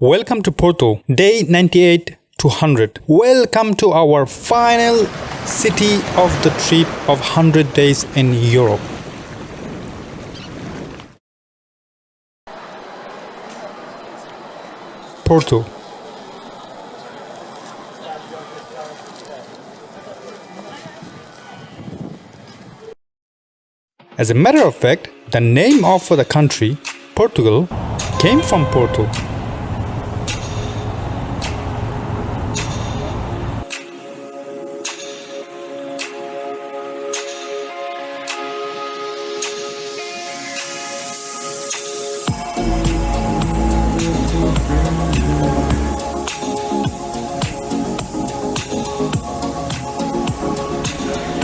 Welcome to Porto, day 98 to 100. Welcome to our final city of the trip of 100 days in Europe. Porto. As a matter of fact, the name of the country, Portugal, came from Porto.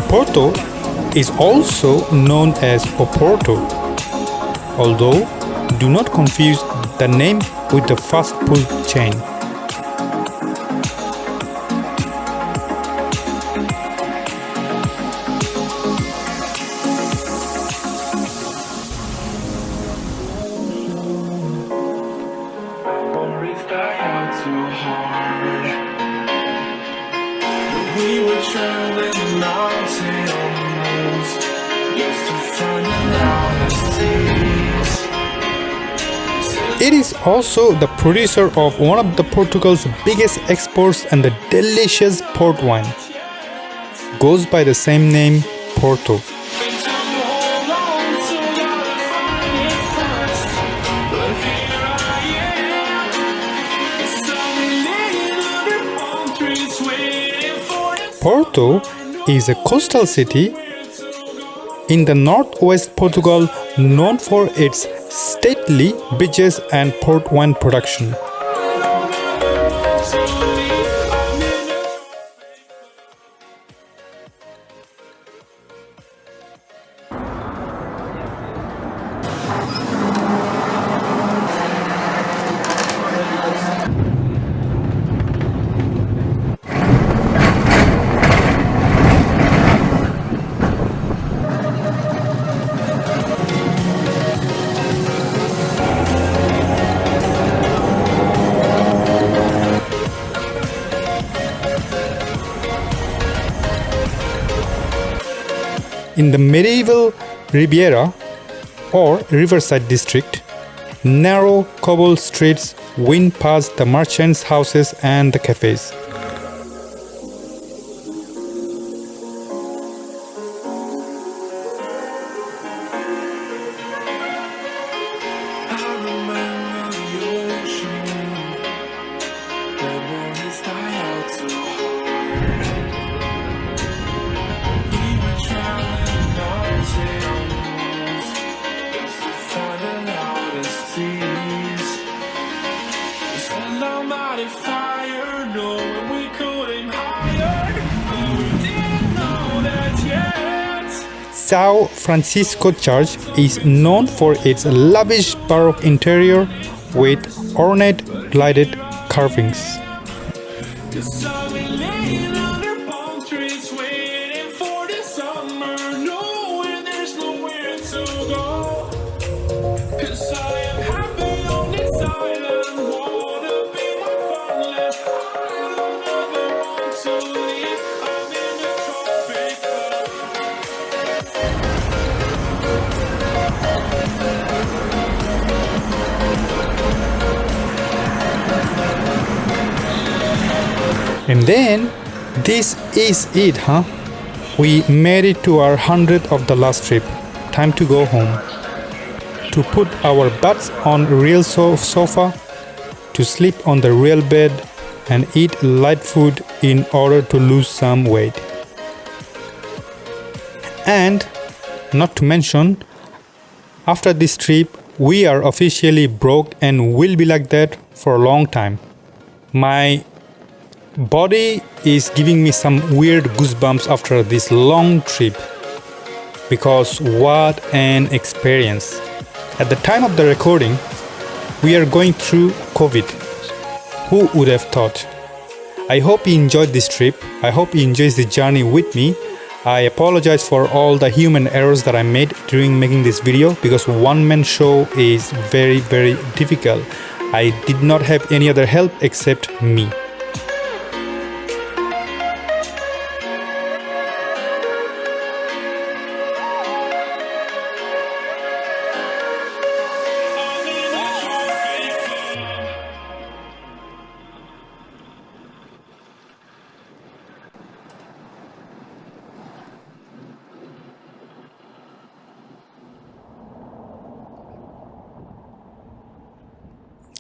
Porto is also known as Porto, although do not confuse the name with the fast food chain. We were traveling mountains just to find the loudest seas. It is also the producer of one of the Portugal's biggest exports and the delicious port wine. Goes by the same name, Porto. Porto is a coastal city in the northwest Portugal known for its stately beaches and port wine production. In the medieval Ribeira or Riverside district, narrow cobble streets wind past the merchants' houses and the cafes. São Francisco Church is known for its lavish Baroque interior with ornate gilded carvings. And then, this is it, huh? We made it to our 100th of the last trip. Time to go home. To put our butts on real sofa, to sleep on the real bed, and eat light food in order to lose some weight. And, not to mention, after this trip, we are officially broke and will be like that for a long time. My body is giving me some weird goosebumps after this long trip, because what an experience. At the time of the recording, we are going through COVID. Who would have thought? I hope you enjoyed this trip. I hope you enjoyed the journey with me. I apologize for all the human errors that I made during making this video, because one-man show is very difficult. I did not have any other help except me.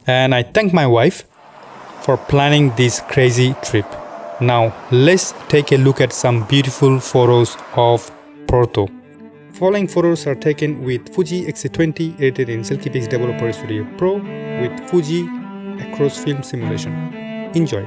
And I thank my wife for planning this crazy trip. Now let's take a look at some beautiful photos of Porto. Following photos are taken with Fuji X20 edited in Silky Pix Developer Studio Pro with Fuji Across Film Simulation. Enjoy!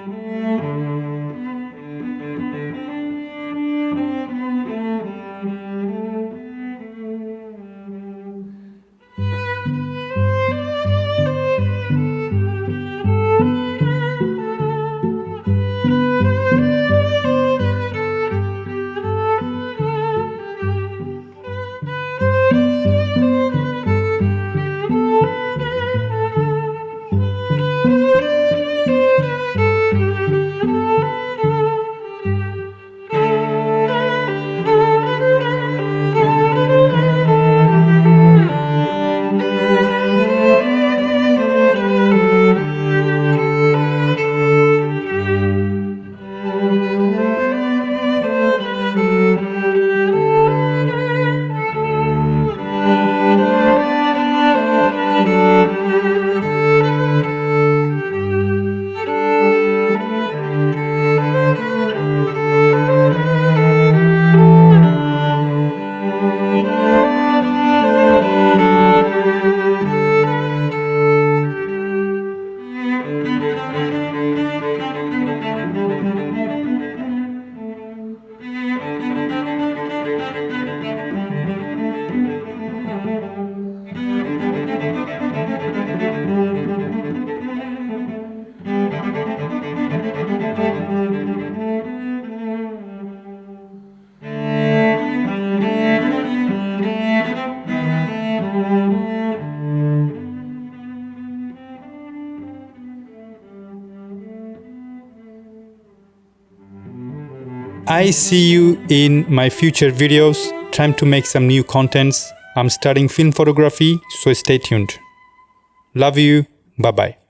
I see you in my future videos. Time to make some new contents. I'm studying film photography, so stay tuned. Love you. Bye bye.